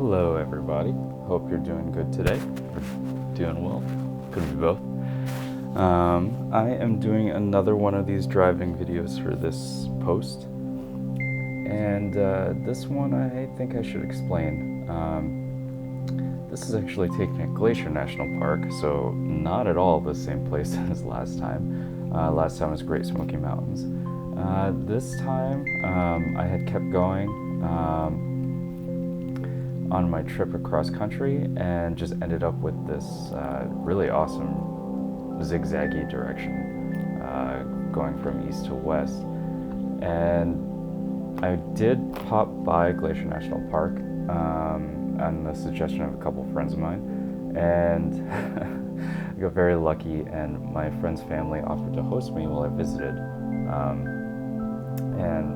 Hello everybody, hope you're doing good today, or doing well, could be both. I am doing another one of these driving videos for this post, and this one I think I should explain. This is actually taken at Glacier National Park, so not at all the same place as last time. Last time was Great Smoky Mountains. This time I had kept going on my trip across country and just ended up with this really awesome zigzaggy direction going from east to west. And I did pop by Glacier National Park on the suggestion of a couple friends of mine, and I got very lucky, and my friend's family offered to host me while I visited. And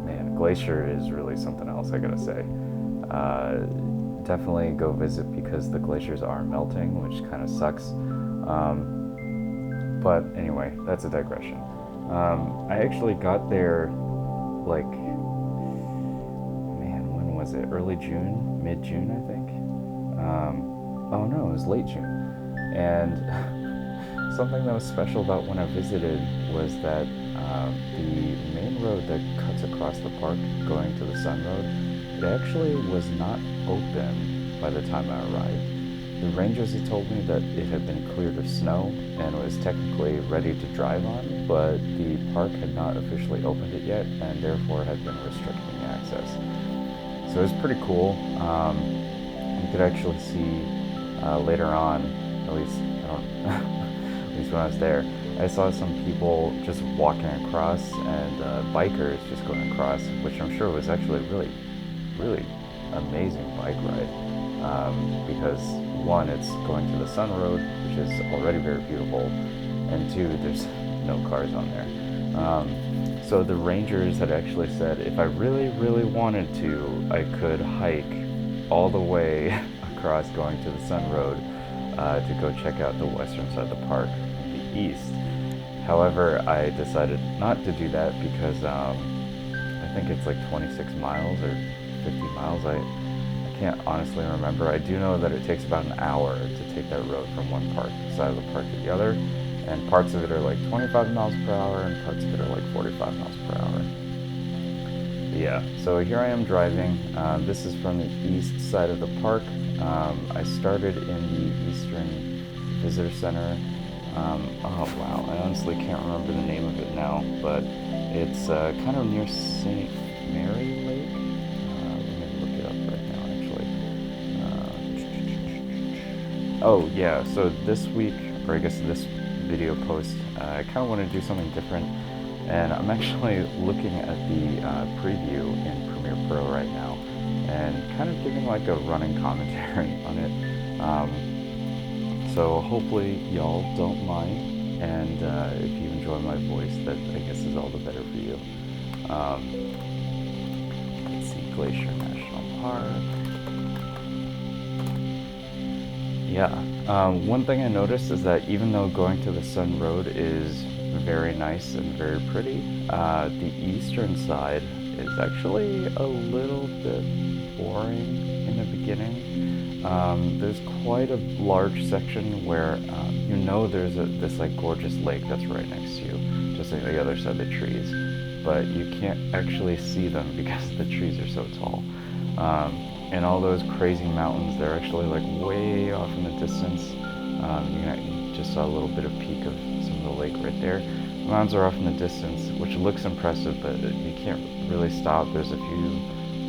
man, Glacier is really something else, I gotta say. Definitely go visit because the glaciers are melting, which kind of sucks. But anyway, that's a digression. I actually got there like, man, when was it? Early June, mid-June, I think. Oh no, it was late June. And something that was special about when I visited was that the main road that cuts across the park going to the Sun Road, it actually was not open by the time I arrived. The rangers had told me that it had been cleared of snow and was technically ready to drive on, but the park had not officially opened it yet and therefore had been restricting access. So it was pretty cool. You could actually see later on, at least at least when I was there, I saw some people just walking across and bikers just going across, which I'm sure was actually really amazing bike ride, because one, it's going to the Sun Road, which is already very beautiful, and two, there's no cars on there. So the rangers had actually said if I really wanted to, I could hike all the way across going to the Sun Road to go check out the western side of the park, the east. However, I decided not to do that because I think it's like 26 miles or 50 miles. I can't honestly remember. I do know that it takes about an hour to take that road from one side of the park to the other, and parts of it are like 25 miles per hour and parts of it are like 45 miles per hour. But yeah, so here I am driving. This is from the east side of the park. I started in the Eastern Visitor Center. Oh wow, I honestly can't remember the name of it now, but it's kind of near St. Mary Lake. Oh yeah, so this week, or I guess this video post, I kind of want to do something different, and I'm actually looking at the preview in Premiere Pro right now, and kind of giving like a running commentary on it. So hopefully y'all don't mind, and if you enjoy my voice, that I guess is all the better for you. Let's see, Glacier National Park. Yeah, one thing I noticed is that even though going to the Sun Road is very nice and very pretty, the eastern side is actually a little bit boring in the beginning. There's quite a large section where you know there's this like gorgeous lake that's right next to you, just like the other side of the trees, but you can't actually see them because the trees are so tall. And all those crazy mountains, they're actually like way off in the distance. You just saw a little bit of peak of some of the lake right there. The mountains are off in the distance, which looks impressive, but you can't really stop. There's a few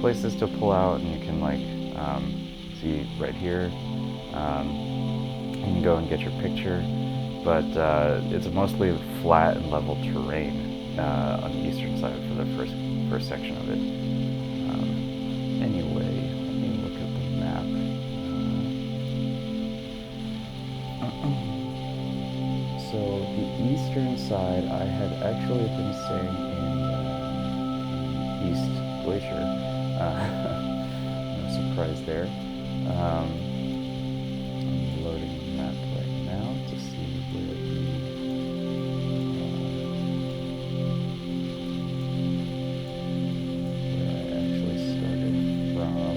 places to pull out, and you can like see right here. You can go and get your picture, but it's mostly flat and level terrain on the eastern side for the first section of it. Anyway. So the eastern side, I had actually been staying in East Glacier. No surprise there. I'm loading the map right now to see where I actually started from.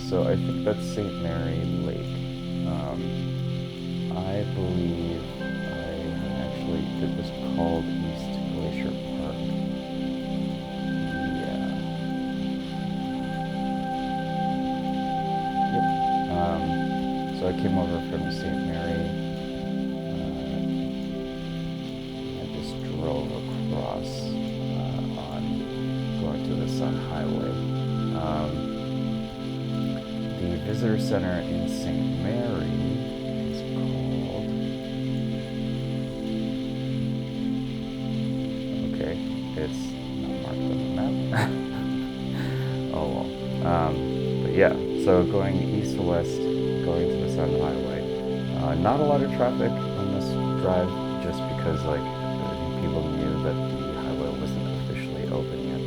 so I think that's St. Mary Lake. I believe it was called East Glacier Park. Yeah. Yep. So I came over from St. Mary. I just drove across on going to the Sun Highway. The visitor center in St. Mary is called... Okay, it's not marked on the map. Oh well. But yeah, so going east to west, going to the Sun Highway. Not a lot of traffic on this drive, just because like people knew that the highway wasn't officially open yet.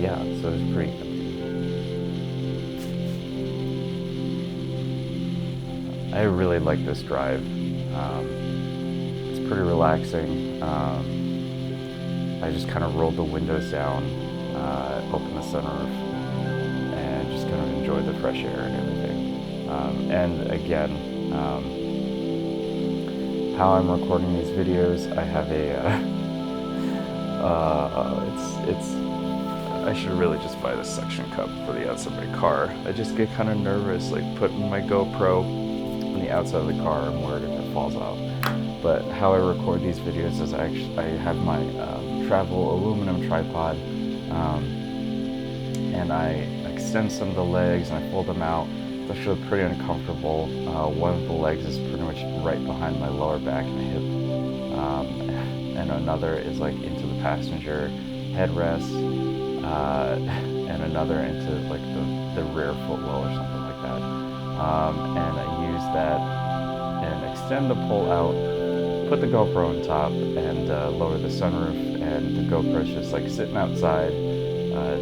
Yeah, so it was pretty empty. I really like this drive. It's pretty relaxing. I just kind of rolled the windows down, opened the sunroof, and just kind of enjoyed the fresh air and everything. And again, how I'm recording these videos, I have I should really just buy this suction cup for the outside of my car. I just get kind of nervous, like putting my GoPro on the outside of the car. I'm worried if it falls off. But how I record these videos is I have my travel aluminum tripod, and I extend some of the legs and I fold them out. It's actually pretty uncomfortable. One of the legs is pretty much right behind my lower back and hip, and another is like into the passenger headrest, and another into like the rear footwell or something like that. And I use that and extend the pole out, put the GoPro on top, and lower the sunroof, and the GoPro's just like sitting outside,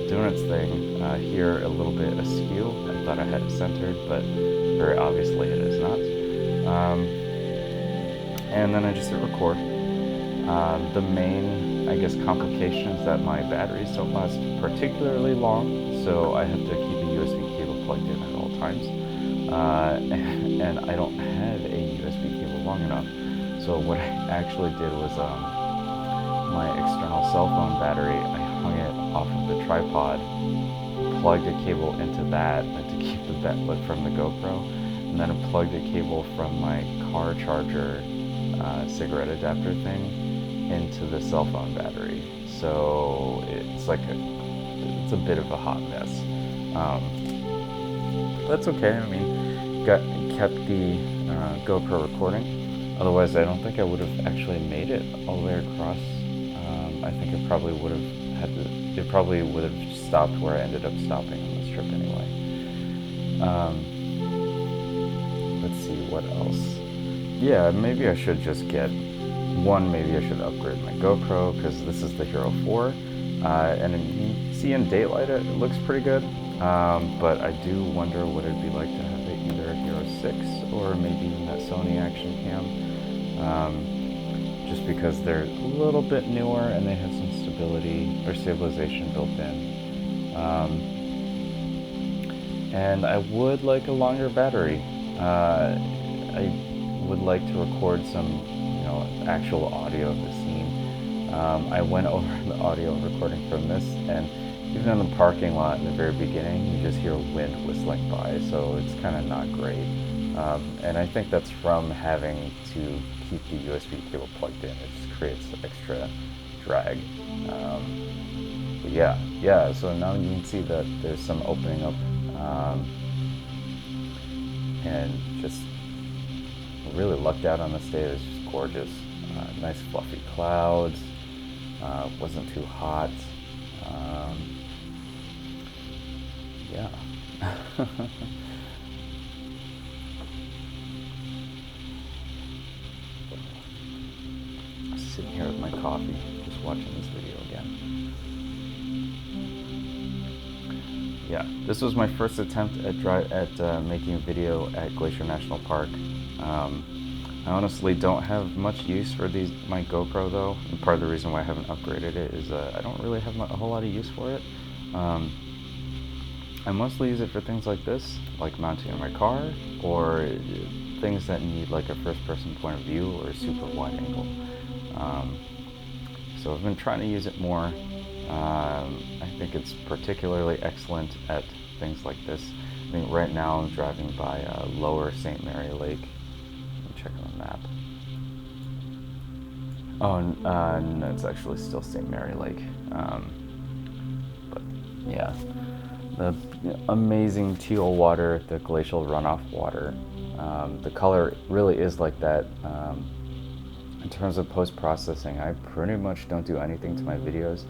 doing its thing. Here a little bit askew. I thought I had it centered, but very obviously it is not. And then I just hit record. The main, I guess, complication is that my batteries don't last particularly long, so I have to keep a USB cable plugged in at all times. And I don't have a USB cable long enough. So what I actually did was my external cell phone battery, I hung it off of the tripod, plugged a cable into that to keep the backlit from the GoPro, and then I plugged a cable from my car charger cigarette adapter thing into the cell phone battery. So it's like it's a bit of a hot mess. That's okay. I mean, kept the GoPro recording. Otherwise, I don't think I would have actually made it all the way across. I think it probably would have it probably would have stopped where I ended up stopping on this trip anyway. Let's see, what else? Yeah, maybe I should just maybe I should upgrade my GoPro, because this is the Hero 4. And you can see in daylight it looks pretty good. But I do wonder what it'd be like to have it either a Hero 6 or maybe even that Sony Action Cam. Just because they're a little bit newer and they have some stabilization built in. And I would like a longer battery. I would like to record some, actual audio of the scene. I went over the audio recording from this, and even in the parking lot in the very beginning, you just hear wind whistling by, so it's kind of not great. And I think that's from having to keep the USB cable plugged in. It just creates extra drag. But yeah, so now you can see that there's some opening up, and just really lucked out on this day. It was just gorgeous. Nice fluffy clouds, wasn't too hot. Yeah. Sitting here with my coffee, just watching this video again. Yeah, this was my first attempt at making a video at Glacier National Park. I honestly don't have much use for my GoPro though, and part of the reason why I haven't upgraded it is I don't really have a whole lot of use for it. I mostly use it for things like this, like mounting in my car, or things that need like a first-person point of view or a super wide angle. So I've been trying to use it more. I think it's particularly excellent at things like this. I think right now I'm driving by Lower St. Mary Lake. Let me check on the map. Oh, no, it's actually still St. Mary Lake. But yeah, the amazing teal water, the glacial runoff water. The color really is like that. In terms of post-processing, I pretty much don't do anything to my videos.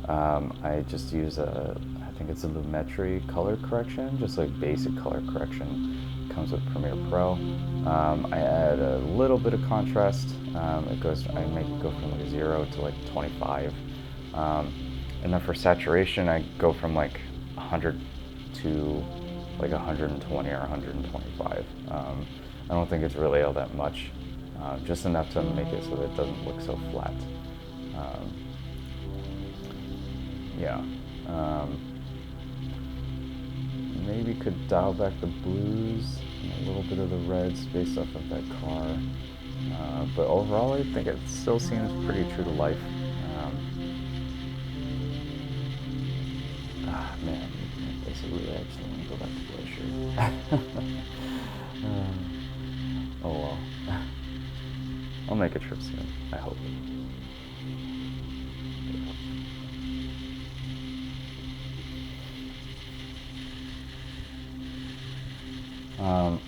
I just use I think it's a Lumetri color correction, just like basic color correction. Comes with Premiere Pro. I add a little bit of contrast. I make it go from like 0 to like 25. And then for saturation, I go from like 100 to like 120 or 125. I don't think it's really all that much. Just enough to make it so that it doesn't look so flat. Maybe could dial back the blues and a little bit of the reds based off of that car. But overall, I think it still seems pretty true to life. Man, I really actually want to go back to Glacier. Oh well. I'll make a trip soon, I hope.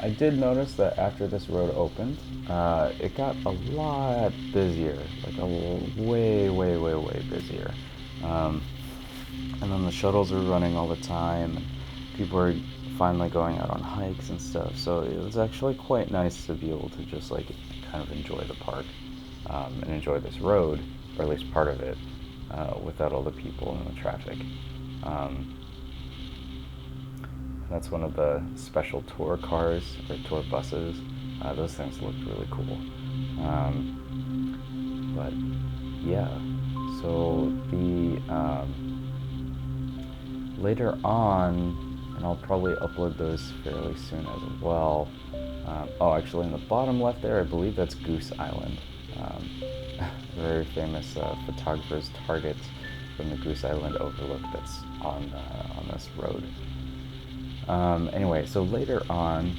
I did notice that after this road opened, it got a lot busier, like way busier. And then the shuttles were running all the time, and people were finally going out on hikes and stuff, so it was actually quite nice to be able to just like kind of enjoy the park and enjoy this road, or at least part of it, without all the people and the traffic. That's one of the special tour cars or tour buses. Those things looked really cool. But yeah, so the later on, and I'll probably upload those fairly soon as well. Oh, actually, in the bottom left there, I believe that's Goose Island. Very famous photographer's target from the Goose Island overlook that's on this road. Anyway, so later on,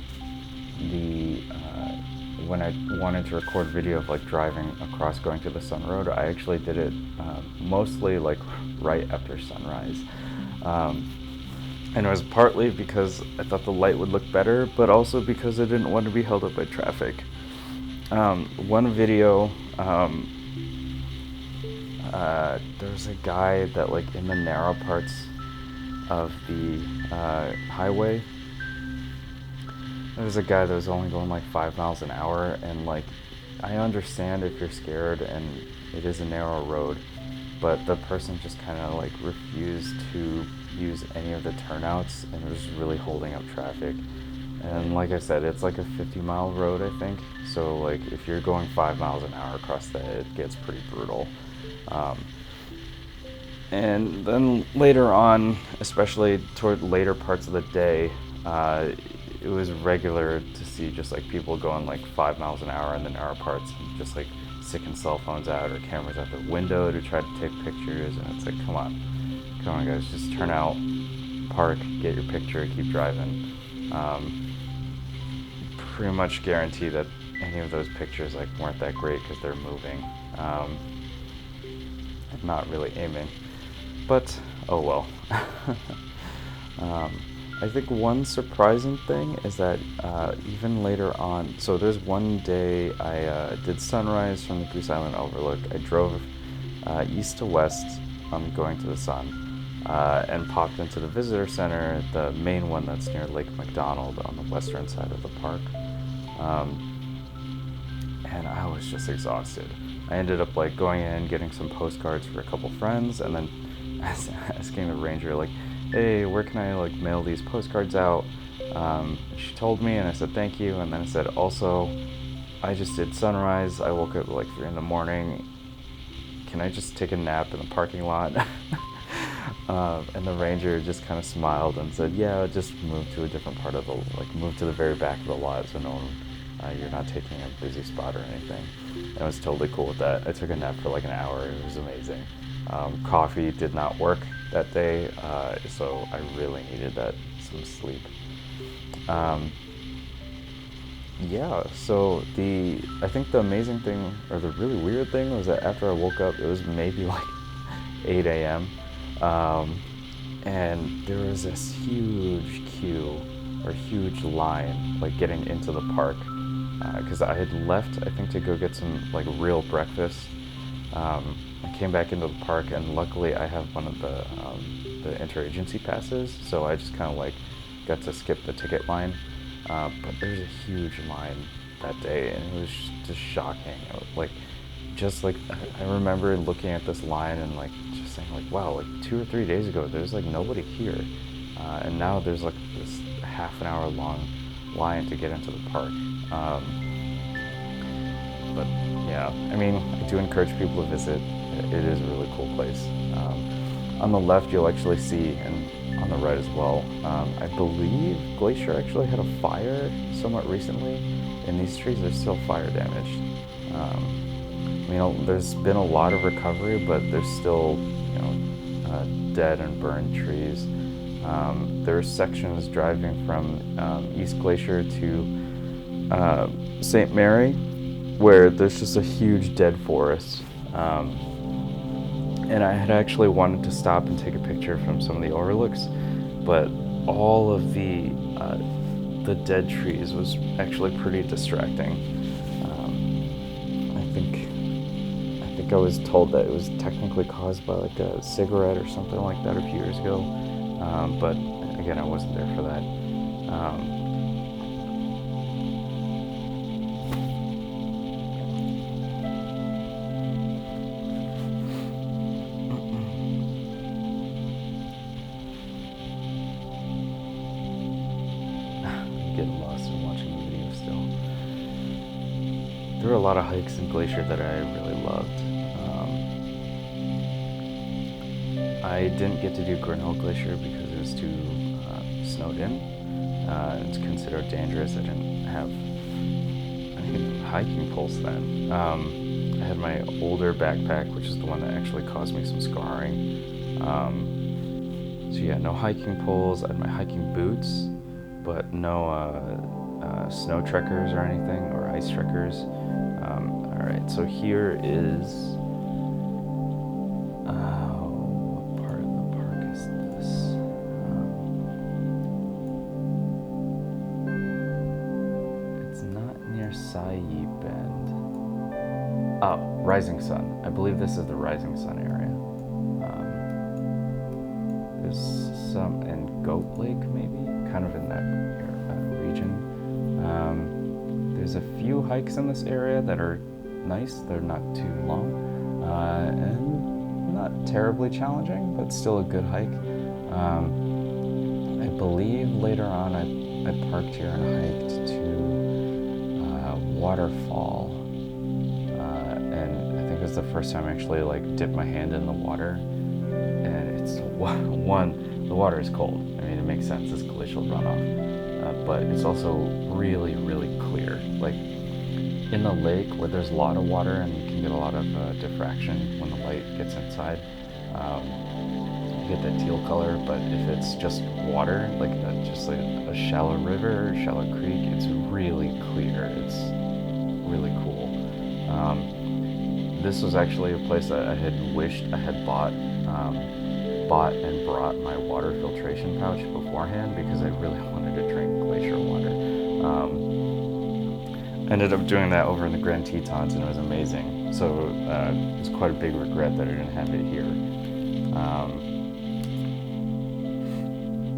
when I wanted to record video of like driving across going to the Sun Road, I actually did it mostly like right after sunrise. And it was partly because I thought the light would look better, but also because I didn't want to be held up by traffic. One video, there's a guy that like in the narrow parts of the highway, there's a guy that was only going like 5 miles an hour, and like I understand if you're scared and it is a narrow road, but the person just kind of like refused to use any of the turnouts and was really holding up traffic. And like I said, it's like a 50-mile road, I think, so like if you're going 5 miles an hour across that, it gets pretty brutal. And then later on, especially toward later parts of the day, it was regular to see just like people going like 5 miles an hour in the narrow parts, and just like sticking cell phones out or cameras out the window to try to take pictures. And it's like, come on guys, just turn out, park, get your picture, keep driving. Pretty much guarantee that any of those pictures like weren't that great because they're moving, not really aiming. But oh well. I think one surprising thing is that even later on, so there's one day I did sunrise from the Goose Island overlook. I drove east to west, going to the sun, and popped into the visitor center, the main one that's near Lake MacLeod on the western side of the park. And I was just exhausted. I ended up like going in, getting some postcards for a couple friends, and then asking the ranger like, hey, where can I like mail these postcards out? She told me, and I said thank you, and then I said also, I just did sunrise, I woke up at like 3 in the morning, can I just take a nap in the parking lot? And the ranger just kind of smiled and said, "Yeah, just move to a different part of the, like, move to the very back of the lot, so no one, you're not taking a busy spot or anything." And I was totally cool with that. I took a nap for like an hour. It was amazing. Coffee did not work that day, so I really needed some sleep. Um, yeah, so I think the amazing thing, or the really weird thing, was that after I woke up, it was maybe like 8 a.m. Um, and there was this huge queue, or huge line, like getting into the park, because I had left, I think, to go get some like real breakfast. I came back into the park, and luckily I have one of the interagency passes, so I just kind of like got to skip the ticket line. But there's a huge line that day, and it was just shocking. Like, just like I remember looking at this line and like just saying like, wow, like 2 or 3 days ago there's like nobody here, and now there's like this half an hour long line to get into the park. But yeah, I mean, I do encourage people to visit. It is a really cool place. On the left, you'll actually see, and on the right as well, I believe Glacier actually had a fire somewhat recently, and these trees are still fire damaged. There's been a lot of recovery, but there's still, dead and burned trees. There are sections driving from East Glacier to St. Mary, where there's just a huge dead forest. And I had actually wanted to stop and take a picture from some of the overlooks, but all of the dead trees was actually pretty distracting. I think I was told that it was technically caused by like a cigarette or something like that a few years ago, but again, I wasn't there for that. Getting lost in watching the video still. There were a lot of hikes in Glacier that I really loved. I didn't get to do Grinnell Glacier because it was too snowed in. It's considered dangerous. I didn't have any hiking poles then. I had my older backpack, which is the one that actually caused me some scarring. So yeah, no hiking poles. I had my hiking boots, but no snow trekkers or anything, or ice trekkers. All right, so here is. What part of the park is this? It's not near Sayi Bend. Oh, Rising Sun. I believe this is the Rising Sun area. There's some in Goat Lake, maybe, kind of in that region. There's a few hikes in this area that are nice. They're not too long, and not terribly challenging, but still a good hike. I believe later on I parked here and hiked to Waterfall, and I think it was the first time I actually like dipped my hand in the water. And it's the water is cold. I mean, it makes sense, it's glacial runoff, but it's also really, really clear. Like in the lake where there's a lot of water and you can get a lot of diffraction when the light gets inside, you get that teal color. But if it's just water, like just like a shallow river or shallow creek, it's really clear. It's really cool. This was actually a place that I had wished I had bought and brought my water filtration pouch beforehand, because I really wanted to drink glacier water. I ended up doing that over in the Grand Tetons, and it was amazing. So it was quite a big regret that I didn't have it here.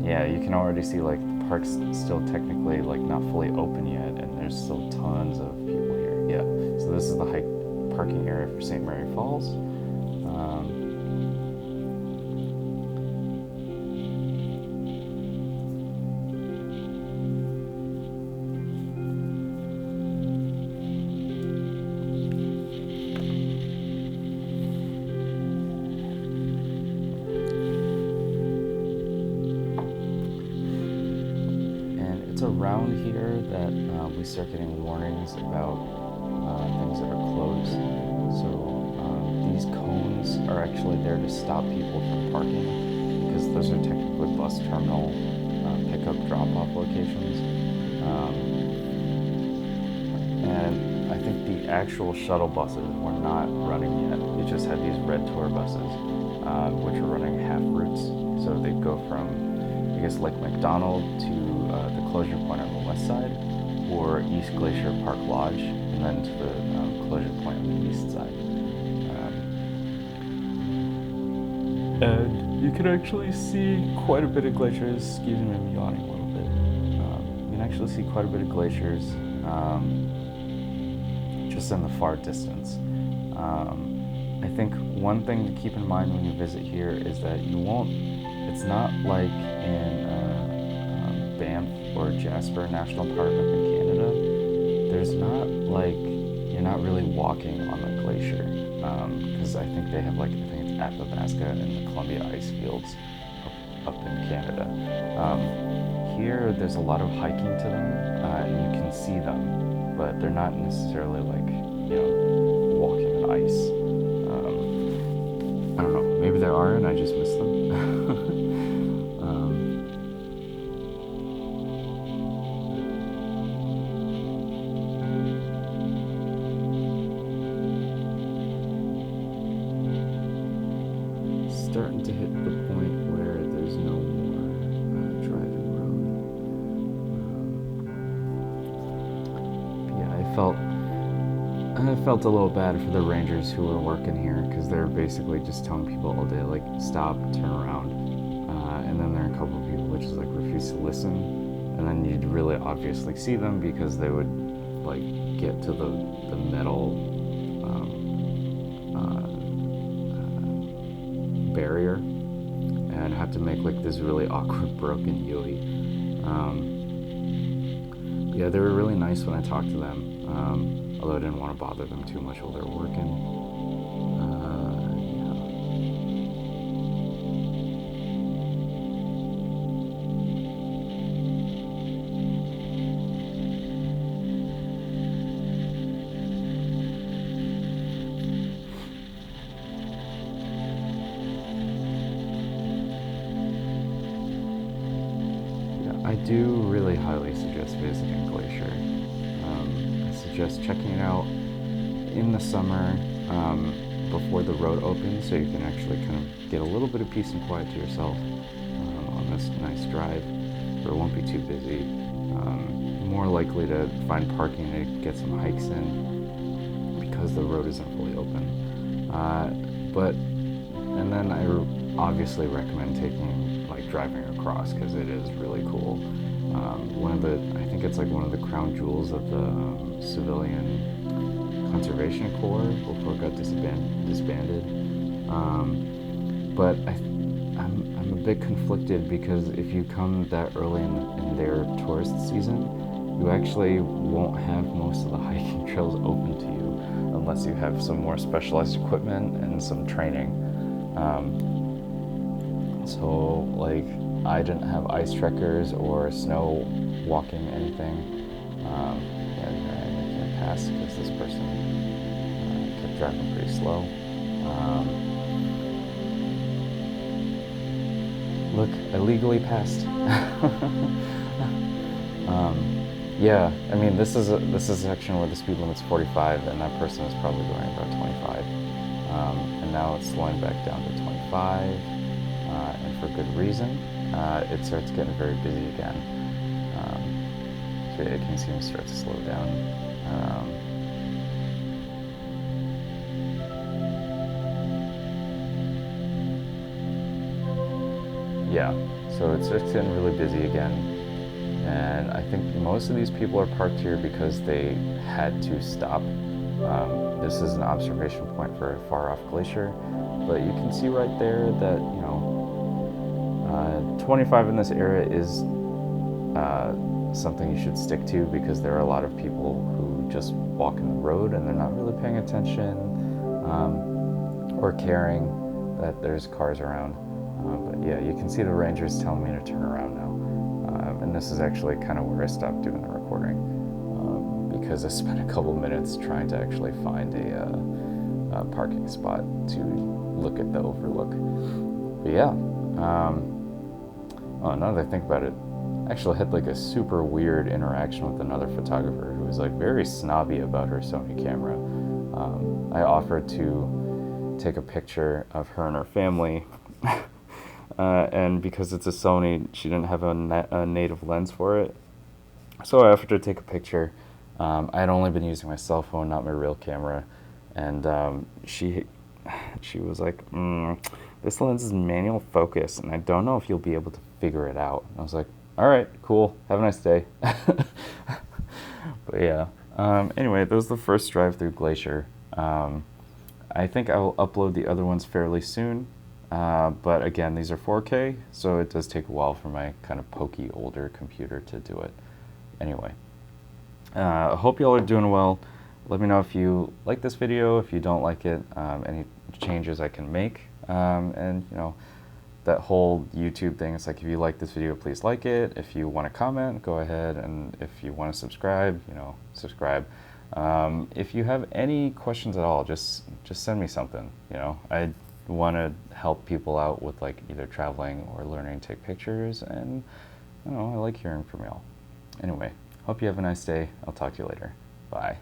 Yeah, you can already see like the park's still technically like not fully open yet, and there's still tons of people here. Yeah, so this is the parking area for St. Mary Falls. around here that we start getting warnings about things that are closed. So these cones are actually there to stop people from parking because those are technically bus terminal pickup drop-off locations. And I think the actual shuttle buses were not running yet. You just had these red tour buses, which are running half routes. So they'd go from, I guess, Lake MacDonald to the closure point on the west side, or East Glacier Park Lodge, and then to the closure point on the east side. And you can actually see quite a bit of glaciers. Excuse me, I'm yawning a little bit. You can actually see quite a bit of glaciers just in the far distance. I think one thing to keep in mind when you visit here is that it's not like in Banff or Jasper National Park up in Canada. There's not like, you're not really walking on the glacier, because I think they have I think it's Athabasca and the Columbia ice fields up in Canada. Here there's a lot of hiking to them, and you can see them, but they're not necessarily walking on ice. I don't know, maybe there are and I just missed them. Starting to hit the point where there's no more driving road. Yeah, I felt a little bad for the rangers who were working here, because they're basically just telling people all day, stop, turn around, and then there are a couple of people that just refuse to listen, and then you'd really obviously see them because they would get to the metal barrier and have to make this really awkward broken U-ey. Yeah, they were really nice when I talked to them, although I didn't want to bother them too much while they were working. I do really highly suggest visiting Glacier. I suggest checking it out in the summer before the road opens, so you can actually kind of get a little bit of peace and quiet to yourself on this nice drive, where it won't be too busy. More likely to find parking to get some hikes in because the road isn't fully open. And then I obviously recommend driving across, because it is really cool. I think it's one of the crown jewels of the Civilian Conservation Corps before it got disbanded. But I'm a bit conflicted, because if you come that early in their tourist season, you actually won't have most of the hiking trails open to you unless you have some more specialized equipment and some training. So I didn't have ice trekkers or snow walking anything. And I can't pass because this person kept driving pretty slow. Look, I legally passed. Yeah, I mean, this is a section where the speed limit's 45, and that person is probably going about 25. And now it's slowing back down to 25, and for good reason. It starts getting very busy again. So yeah, you can see him start to slow down. Yeah, so it starts getting really busy again. And I think most of these people are parked here because they had to stop. This is an observation point for a far off glacier, but you can see right there that 25 in this area is something you should stick to, because there are a lot of people who just walk in the road and they're not really paying attention or caring that there's cars around. But yeah, you can see the rangers telling me to turn around now. And this is actually kind of where I stopped doing the recording, because I spent a couple minutes trying to actually find a parking spot to look at the overlook. But yeah, now that I think about it, I actually had like a super weird interaction with another photographer who was like very snobby about her Sony camera. I offered to take a picture of her and her family, and because it's a Sony, she didn't have a native lens for it. So I offered to take a picture. I had only been using my cell phone, not my real camera, and she was like, "This lens is manual focus, and I don't know if you'll be able to figure it out." And I was like, "All right, cool. Have a nice day." But yeah. Anyway, that was the first drive through Glacier. I think I will upload the other ones fairly soon. But again, these are 4K, so it does take a while for my kind of pokey older computer to do it. Anyway, I hope y'all are doing well. Let me know if you like this video, if you don't like it, any changes I can make, and you know, that whole YouTube thing. It's like, if you like this video, please like it. If you want to comment, go ahead, and if you want to subscribe, you know, subscribe. If you have any questions at all, just send me something. You know, I want to help people out with like either traveling or learning to take pictures, and you know, I like hearing from y'all. Anyway, hope you have a nice day. I'll talk to you later. Bye.